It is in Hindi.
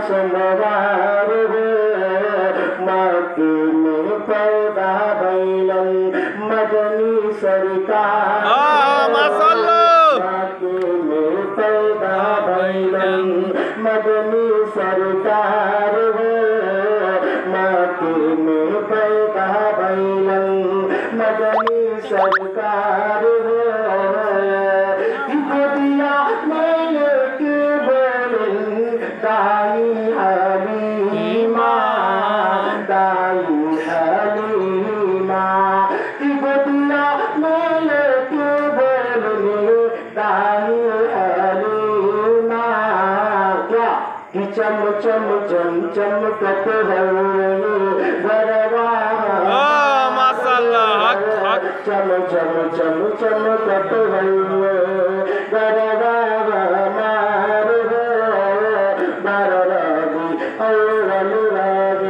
सोमवार हो मक्के में पैदा भइलन मदनी सरकार मक्के में पैदा भइलन मदनी सरकार हो मक्के में पैदा भइलन मदनी सरकार हो गोदिया में लेके बोलन दाई हलीमा गोदिया में लेके बोलन दाई हलीमा क्या कि चम चम चम चमकत गरबा चम चम चम चमकत गरबा मार हो बार रागी और अनुराग